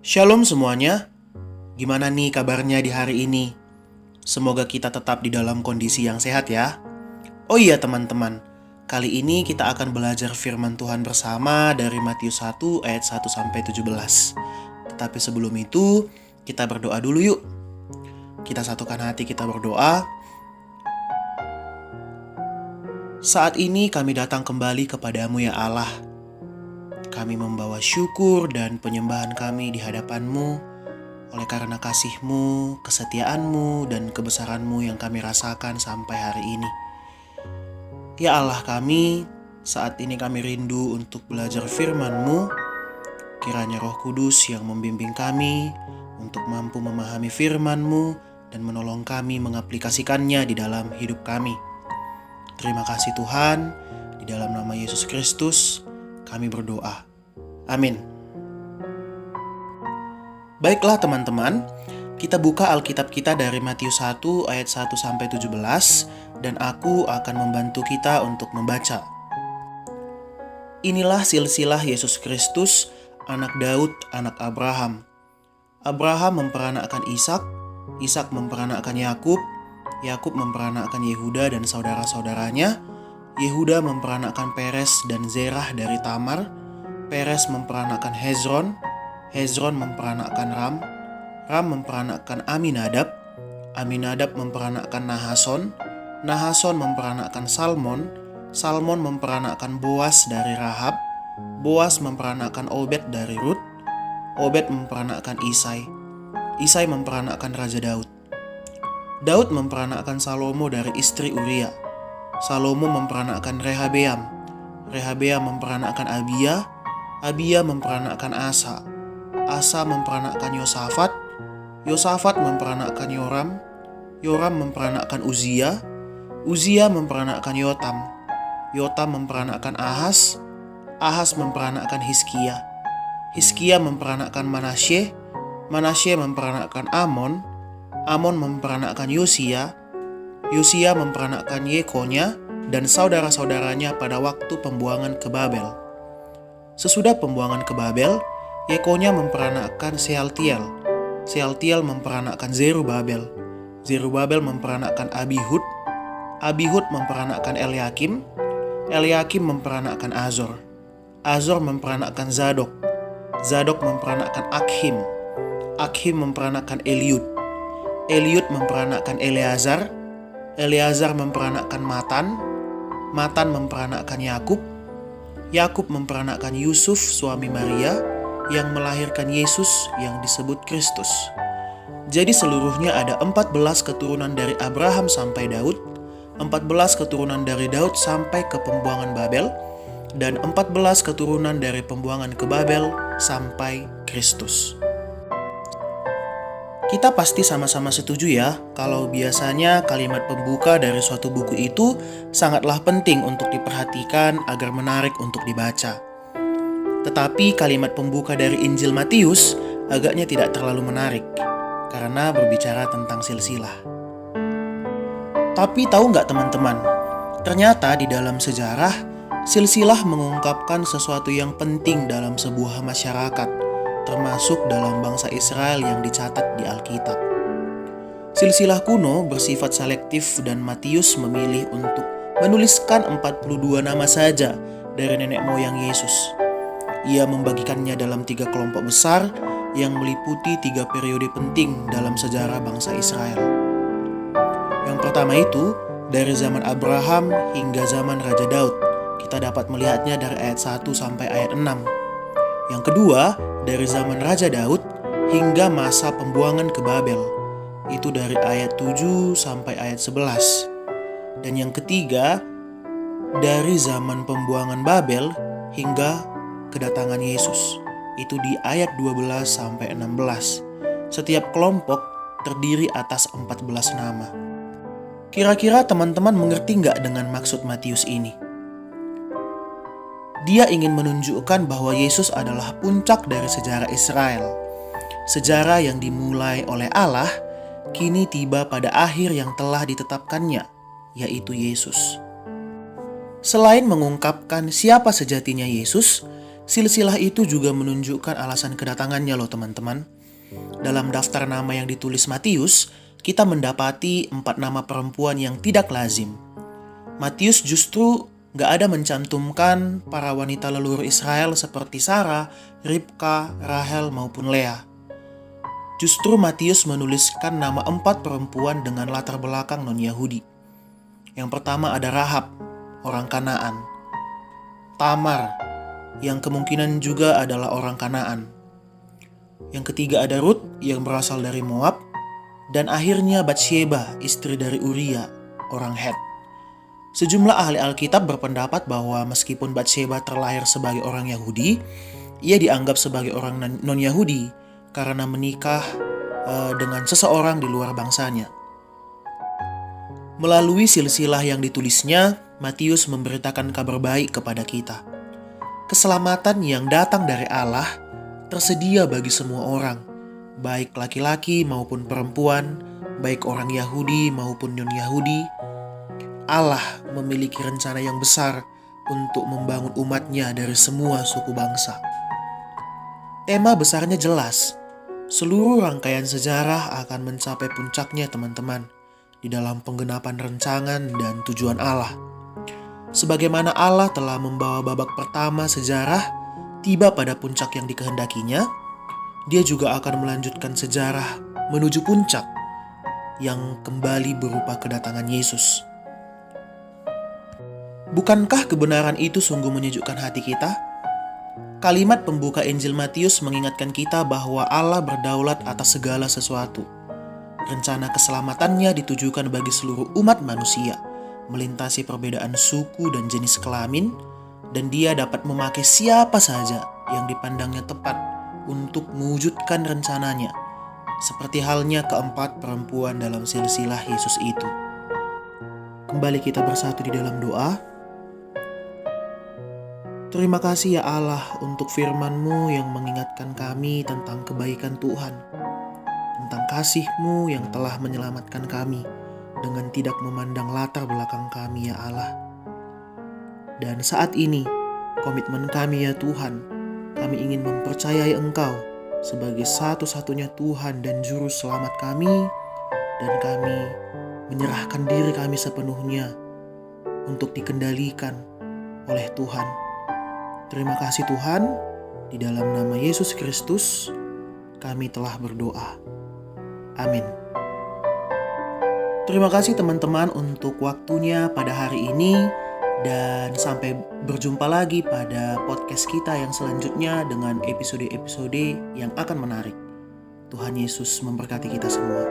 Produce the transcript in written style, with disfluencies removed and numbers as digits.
Shalom semuanya, gimana nih kabarnya di hari ini? Semoga kita tetap di dalam kondisi yang sehat ya. Oh iya teman-teman, kali ini kita akan belajar firman Tuhan bersama dari Matius 1 ayat 1-17. Tetapi sebelum itu, kita berdoa dulu yuk. Kita satukan hati, kita berdoa. Saat ini kami datang kembali kepadamu ya Allah. Kami membawa syukur dan penyembahan kami di hadapan-Mu oleh karena kasih-Mu, kesetiaan-Mu, dan kebesaran-Mu yang kami rasakan sampai hari ini. Ya Allah kami, saat ini kami rindu untuk belajar firman-Mu. Kiranya Roh Kudus yang membimbing kami untuk mampu memahami firman-Mu dan menolong kami mengaplikasikannya di dalam hidup kami. Terima kasih Tuhan, di dalam nama Yesus Kristus kami berdoa. Amin. Baiklah teman-teman, kita buka Alkitab kita dari Matius 1 ayat 1-17 dan aku akan membantu kita untuk membaca. Inilah silsilah Yesus Kristus, anak Daud, anak Abraham. Abraham memperanakkan Ishak, Ishak memperanakkan Yakub, Yakub memperanakkan Yehuda dan saudara-saudaranya, Yehuda memperanakkan Peres dan Zerah dari Tamar, Peres memperanakkan Hezron, Hezron memperanakkan Ram, Ram memperanakkan Aminadab, Aminadab memperanakkan Nahason, Nahason memperanakkan Salmon, Salmon memperanakkan Boas dari Rahab, Boas memperanakkan Obed dari Rut, Obed memperanakkan Isai, Isai memperanakkan Raja Daud. Daud memperanakkan Salomo dari istri Uria, Salomo memperanakkan Rehabeam, Rehabeam memperanakkan Abia, Abia memperanakkan Asa, Asa memperanakkan Yosafat, Yosafat memperanakkan Yoram, Yoram memperanakkan Uzia, Uzia memperanakkan Yotam, Yotam memperanakkan Ahas, Ahas memperanakkan Hizkia, Hizkia memperanakkan Manasye, Manasye memperanakkan Amon, Amon memperanakkan Yosia, Yosia memperanakkan Yekonya dan saudara-saudaranya pada waktu pembuangan ke Babel. Sesudah pembuangan ke Babel, Yekonya memperanakkan Sealtiel, Sealtiel memperanakkan Zerubabel, Zerubabel memperanakkan Abihud, Abihud memperanakkan Eliakim, Eliakim memperanakkan Azor, Azor memperanakkan Zadok, Zadok memperanakkan Akhim, Akhim memperanakkan Eliud, Eliud memperanakkan Eleazar, Eleazar memperanakkan Matan, Matan memperanakkan Yakub, Yakub memperanakkan Yusuf suami Maria yang melahirkan Yesus yang disebut Kristus. Jadi seluruhnya ada 14 keturunan dari Abraham sampai Daud, 14 keturunan dari Daud sampai ke pembuangan Babel, dan 14 keturunan dari pembuangan ke Babel sampai Kristus. Kita pasti sama-sama setuju ya, kalau biasanya kalimat pembuka dari suatu buku itu sangatlah penting untuk diperhatikan agar menarik untuk dibaca. Tetapi kalimat pembuka dari Injil Matius agaknya tidak terlalu menarik, karena berbicara tentang silsilah. Tapi tahu nggak teman-teman, ternyata di dalam sejarah, silsilah mengungkapkan sesuatu yang penting dalam sebuah masyarakat, termasuk dalam bangsa Israel yang dicatat di Alkitab. Silsilah kuno bersifat selektif dan Matius memilih untuk menuliskan 42 nama saja dari nenek moyang Yesus. Ia membagikannya dalam 3 kelompok besar yang meliputi 3 periode penting dalam sejarah bangsa Israel. Yang pertama itu, dari zaman Abraham hingga zaman Raja Daud. Kita dapat melihatnya dari ayat 1 sampai ayat 6. Yang kedua, dari zaman Raja Daud hingga masa pembuangan ke Babel. Itu dari ayat 7 sampai ayat 11. Dan yang ketiga, dari zaman pembuangan Babel hingga kedatangan Yesus. Itu di ayat 12 sampai 16. Setiap kelompok terdiri atas 14 nama. Kira-kira teman-teman mengerti nggak dengan maksud Matius ini? Dia ingin menunjukkan bahwa Yesus adalah puncak dari sejarah Israel. Sejarah yang dimulai oleh Allah, kini tiba pada akhir yang telah ditetapkannya, yaitu Yesus. Selain mengungkapkan siapa sejatinya Yesus, Silsilah itu juga menunjukkan alasan kedatangannya loh teman-teman. Dalam daftar nama yang ditulis Matius, kita mendapati 4 nama perempuan yang tidak lazim. Matius justru gak ada mencantumkan para wanita leluhur Israel seperti Sarah, Ribka, Rahel maupun Lea. Justru Matius menuliskan nama 4 perempuan dengan latar belakang non-Yahudi. Yang pertama ada Rahab, orang Kanaan. Tamar, yang kemungkinan juga adalah orang Kanaan. Yang ketiga ada Rut yang berasal dari Moab. Dan akhirnya Batsheba, istri dari Uria, orang Het. Sejumlah ahli Alkitab berpendapat bahwa meskipun Batsheba terlahir sebagai orang Yahudi, ia dianggap sebagai orang non-Yahudi karena menikah dengan seseorang di luar bangsanya. Melalui silsilah yang ditulisnya, Matius memberitakan kabar baik kepada kita. Keselamatan yang datang dari Allah tersedia bagi semua orang, baik laki-laki maupun perempuan, baik orang Yahudi maupun non-Yahudi. Allah memiliki rencana yang besar untuk membangun umatnya dari semua suku bangsa. Tema besarnya jelas. Seluruh rangkaian sejarah akan mencapai puncaknya teman-teman di dalam penggenapan rancangan dan tujuan Allah. Sebagaimana Allah telah membawa babak pertama sejarah tiba pada puncak yang dikehendakinya, Dia juga akan melanjutkan sejarah menuju puncak yang kembali berupa kedatangan Yesus. Bukankah kebenaran itu sungguh menyejukkan hati kita? Kalimat pembuka Injil Matius mengingatkan kita bahwa Allah berdaulat atas segala sesuatu. Rencana keselamatannya ditujukan bagi seluruh umat manusia, melintasi perbedaan suku dan jenis kelamin, dan Dia dapat memakai siapa saja yang dipandangnya tepat untuk mewujudkan rencananya, seperti halnya keempat perempuan dalam silsilah Yesus itu. Kembali kita bersatu di dalam doa. Terima kasih ya Allah untuk firman-Mu yang mengingatkan kami tentang kebaikan Tuhan, tentang kasih-Mu yang telah menyelamatkan kami dengan tidak memandang latar belakang kami ya Allah. Dan saat ini, komitmen kami ya Tuhan, kami ingin mempercayai Engkau sebagai satu-satunya Tuhan dan Juru Selamat kami, dan kami menyerahkan diri kami sepenuhnya untuk dikendalikan oleh Tuhan. Terima kasih Tuhan, di dalam nama Yesus Kristus kami telah berdoa. Amin. Terima kasih teman-teman untuk waktunya pada hari ini, dan sampai berjumpa lagi pada podcast kita yang selanjutnya dengan episode-episode yang akan menarik. Tuhan Yesus memberkati kita semua.